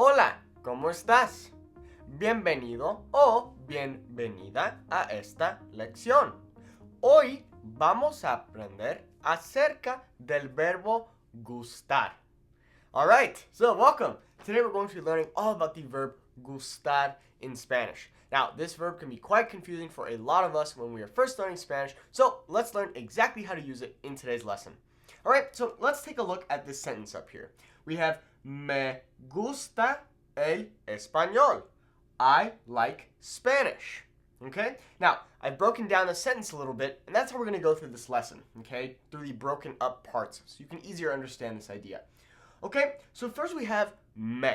Hola, ¿cómo estás? Bienvenido o bienvenida a esta lección. Hoy vamos a aprender acerca del verbo gustar. Alright, so welcome. Today we're going to be learning all about the verb gustar in Spanish. Now, this verb can be quite confusing for a lot of us when we are first learning Spanish, so let's learn exactly how to use it in today's lesson. Alright, so let's take a look at this sentence up here. We have me gusta el español. I like Spanish. Okay? Now, I've broken down the sentence a little bit, and that's how we're going to go through this lesson, okay? Through the broken up parts, so you can easier understand this idea. Okay, so first we have me.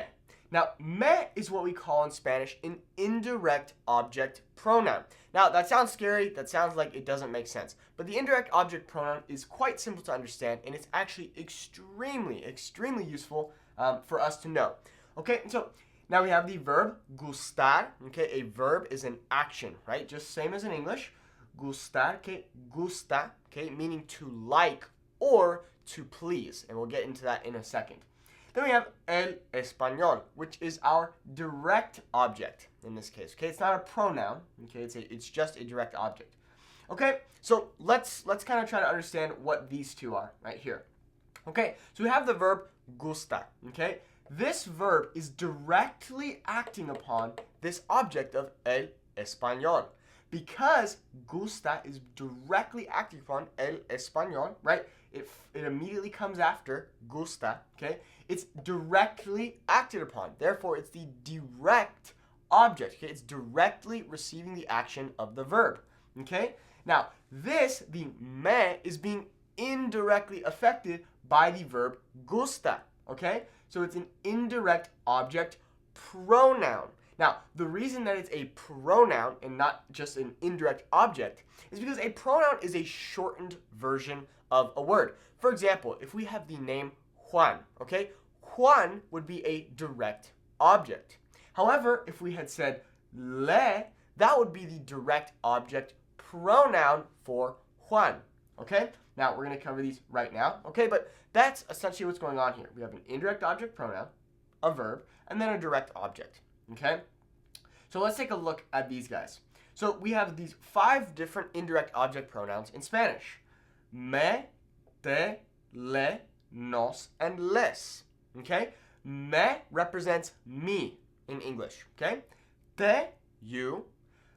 Now, me is what we call in Spanish an indirect object pronoun. Now, that sounds scary. That sounds like it doesn't make sense. But the indirect object pronoun is quite simple to understand, and it's actually extremely useful for us to know. Okay, so now we have the verb gustar. Okay, a verb is an action, right? Just same as in English. Gustar, okay, gusta, okay, meaning to like or to please. And we'll get into that in a second. Then we have el español, which is our direct object in this case. Okay, it's not a pronoun. Okay, it's just a direct object. Okay, so let's kind of try to understand what these two are right here. Okay, so we have the verb gusta. Okay, this verb is directly acting upon this object of el español. Because gusta is directly acting upon el español, right? It immediately comes after gusta, okay? It's directly acted upon. Therefore, it's the direct object, okay? It's directly receiving the action of the verb, okay? Now, the me, is being indirectly affected by the verb gusta, okay? So it's an indirect object pronoun. Now, the reason that it's a pronoun and not just an indirect object is because a pronoun is a shortened version of a word. For example, if we have the name Juan, okay? Juan would be a direct object. However, if we had said le, that would be the direct object pronoun for Juan, okay? Now, we're going to cover these right now, okay? But that's essentially what's going on here. We have an indirect object pronoun, a verb, and then a direct object. Okay, so let's take a look at these guys. So we have these 5 different indirect object pronouns in Spanish. Me, te, le, nos, and les. Okay, me represents me in English. Okay, te, you,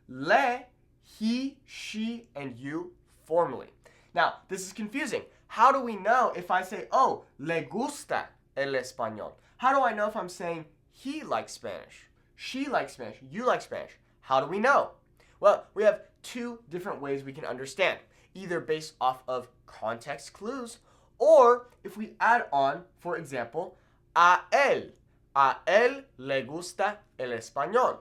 le, he, she, and you formally. Now, this is confusing. How do we know if I say, oh, le gusta el español? How do I know if I'm saying he likes Spanish? She likes Spanish. You like Spanish. How do we know? Well, we have 2 different ways we can understand, either based off of context clues, or if we add on, for example, a él. A él le gusta el español.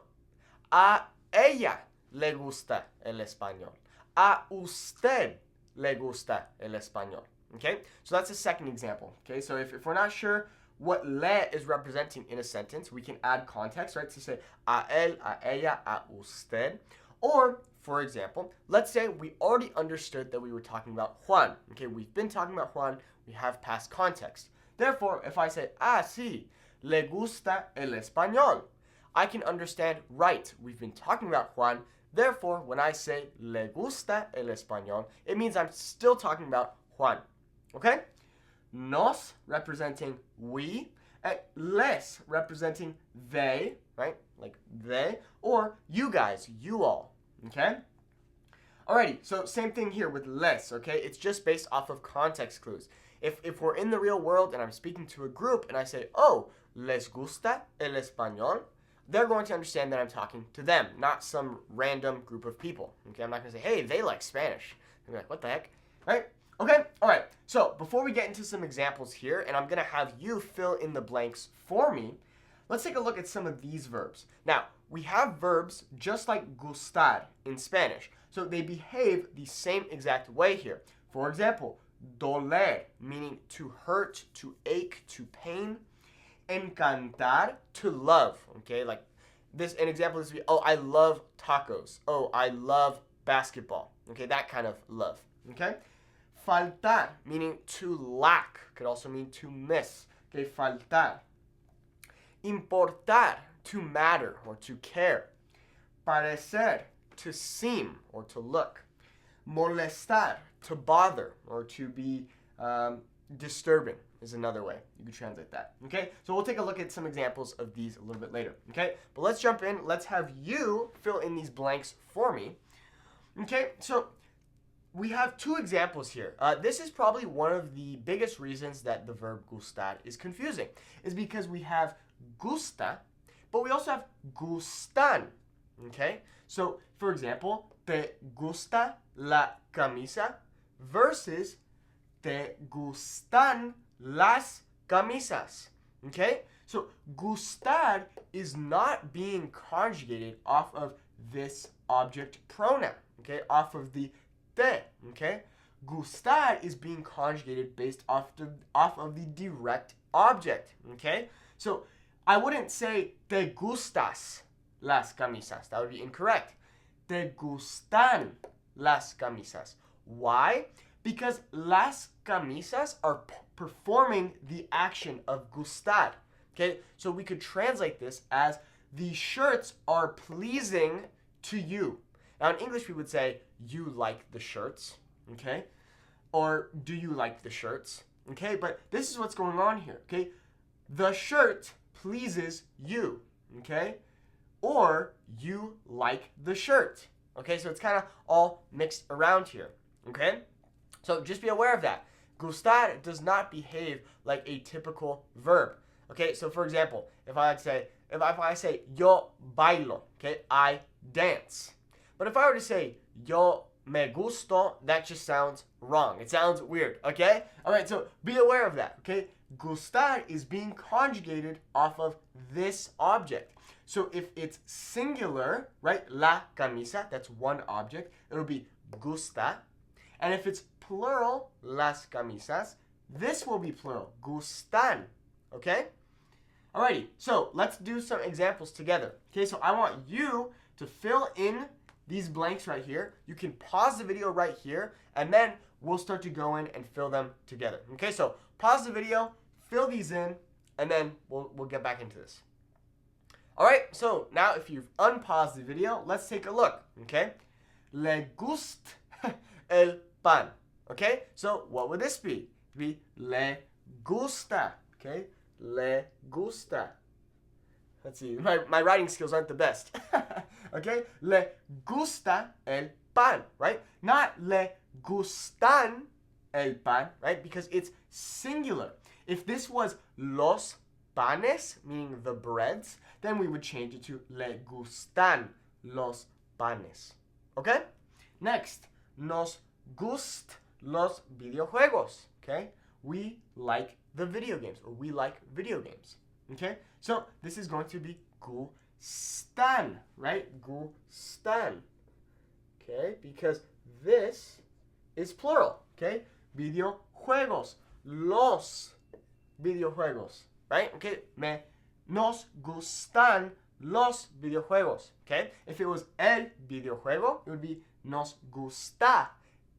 A ella le gusta el español. A usted le gusta el español. Okay, so that's a second example. Okay, so if we're not sure what le is representing in a sentence, we can add context, right? To say a él, a ella, a usted. Or, for example, let's say we already understood that we were talking about Juan. Okay, we've been talking about Juan. We have past context. Therefore, if I say, sí, le gusta el español, I can understand, right, we've been talking about Juan. Therefore, when I say le gusta el español, it means I'm still talking about Juan. Okay? Nos representing we, and les representing they, right? Like they, or you guys, you all, okay? Alrighty, so same thing here with les, okay? It's just based off of context clues. If we're in the real world and I'm speaking to a group and I say, oh, les gusta el español, they're going to understand that I'm talking to them, not some random group of people, okay? I'm not going to say, hey, they like Spanish. They're like, what the heck, right? Okay, all right, so before we get into some examples here, and I'm going to have you fill in the blanks for me, let's take a look at some of these verbs. Now, we have verbs just like gustar in Spanish, so they behave the same exact way here. For example, doler, meaning to hurt, to ache, to pain. Encantar, to love, okay? Like this, an example is, oh, I love tacos. Oh, I love basketball, okay? That kind of love, okay? Faltar, meaning to lack, could also mean to miss. Okay, faltar. Importar, to matter or to care. Parecer, to seem or to look. Molestar, to bother or to be disturbing is another way you could translate that. Okay, so we'll take a look at some examples of these a little bit later. Okay, but let's jump in. Let's have you fill in these blanks for me. Okay, so we have two examples here. This is probably one of the biggest reasons that the verb gustar is confusing, is because we have gusta, but we also have gustan. Okay, so for example, te gusta la camisa versus te gustan las camisas. Okay, so gustar is not being conjugated off of this object pronoun. Okay, off of the te. Okay, gustar is being conjugated based off of the direct object. Okay, so I wouldn't say te gustas las camisas. That would be incorrect. Te gustan las camisas. Why? Because las camisas are performing the action of gustar. Okay, so we could translate this as the shirts are pleasing to you. Now in English we would say, you like the shirts, okay? Or do you like the shirts? Okay, but this is what's going on here, okay? The shirt pleases you, okay? Or you like the shirt. Okay, so it's kind of all mixed around here. Okay, so just be aware of that. Gustar does not behave like a typical verb. Okay, so for example, if I say yo bailo, okay, I dance. But if I were to say yo me gusto, that just sounds wrong. It sounds weird. Okay, all right, so be aware of that. Okay, gustar is being conjugated off of this object. So if it's singular, right, la camisa, that's one object, it'll be gusta. And if it's plural, las camisas, this will be plural, gustan, okay? Alrighty, so let's do some examples together. Okay, so I want you to fill in these blanks right here. You can pause the video right here, and then we'll start to go in and fill them together. Okay, so pause the video, fill these in, and then we'll get back into this. Alright, so now if you've unpaused the video, let's take a look, okay? Le gusta el pan, okay? So what would this be? It'd be le gusta, okay? Le gusta. Let's see, my writing skills aren't the best. Okay? Le gusta el pan, right? Not le gustan el pan, right? Because it's singular. If this was los panes, meaning the breads, then we would change it to le gustan los panes. Okay? Next, nos gust los videojuegos. Okay? We like the video games, or we like video games. Okay? So this is going to be gustan, right? Gustan. Okay? Because this is plural. Okay? Videojuegos. Los videojuegos. Right? Okay? Nos gustan los videojuegos. Okay? If it was el videojuego, it would be nos gusta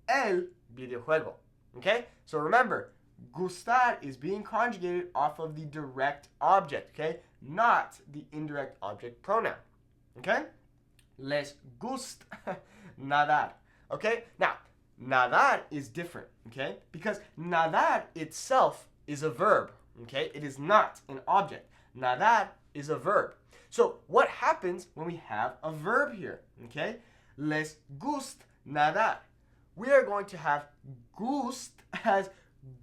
el videojuego. Okay? So remember, gustar is being conjugated off of the direct object, okay? Not the indirect object pronoun. Okay? Les gusta nadar. Okay? Now, nadar is different, okay? Because nadar itself is a verb, okay? It is not an object. Nadar is a verb. So what happens when we have a verb here, okay? Les gust nadar. We are going to have gust as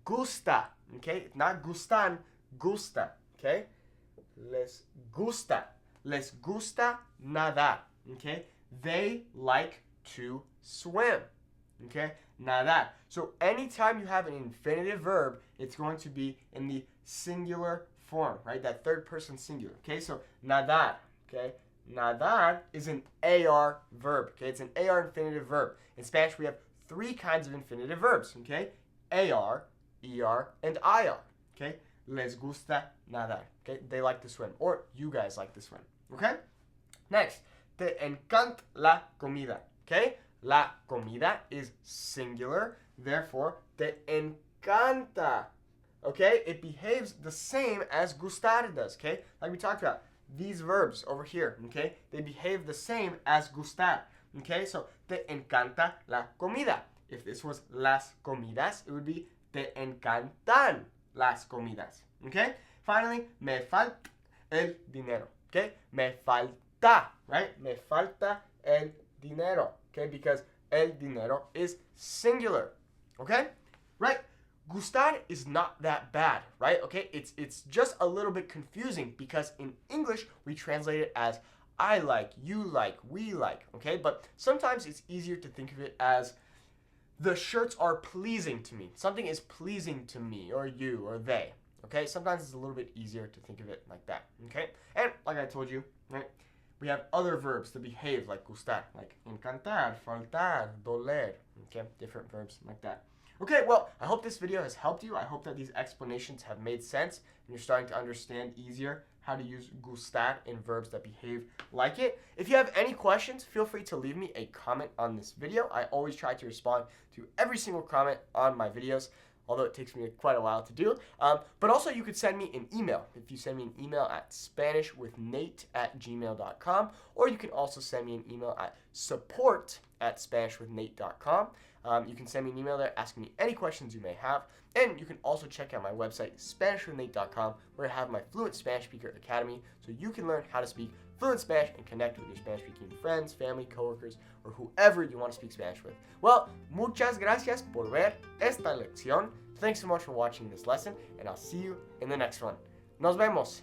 gusta, okay? Not gustan, gusta, okay? Les gusta nadar, okay? They like to swim, okay? Nadar. So anytime you have an infinitive verb, it's going to be in the singular form, right? That third person singular, okay? So nadar, okay? Nadar is an AR verb, okay? It's an AR infinitive verb. In Spanish, we have three kinds of infinitive verbs, okay? AR, ER, and IR, okay? Les gusta nadar, okay? They like to swim, or you guys like to swim, okay? Next, te encanta la comida, okay? La comida is singular, therefore, te encanta okay, it behaves the same as gustar does, okay? Like we talked about, these verbs over here, okay, they behave the same as gustar, okay? So, te encanta la comida. If this was las comidas, it would be te encantan las comidas, okay? Finally, me falta el dinero, okay? Me falta, right? Me falta el dinero, okay? Because el dinero is singular, okay? Right? Gustar is not that bad, right? Okay, it's just a little bit confusing because in English we translate it as I like, you like, we like, okay? But sometimes it's easier to think of it as the shirts are pleasing to me. Something is pleasing to me or you or they, okay? Sometimes it's a little bit easier to think of it like that, okay? And like I told you, right? We have other verbs that behave like gustar, like encantar, faltar, doler, okay? Different verbs like that. Okay, well, I hope this video has helped you. I hope that these explanations have made sense and you're starting to understand easier how to use gustar in verbs that behave like it. If you have any questions, feel free to leave me a comment on this video. I always try to respond to every single comment on my videos, although it takes me quite a while to do. But also, you could send me an email. If you send me an email at SpanishWithNate@gmail.com, or you can also send me an email at support@SpanishWithNate.com. You can send me an email there asking me any questions you may have. And you can also check out my website, SpanishWithNate.com, where I have my Fluent Spanish Speaker Academy, so you can learn how to speak fluent Spanish and connect with your Spanish-speaking friends, family, coworkers, or whoever you want to speak Spanish with. Well, muchas gracias por ver esta lección. Thanks so much for watching this lesson, and I'll see you in the next one. Nos vemos!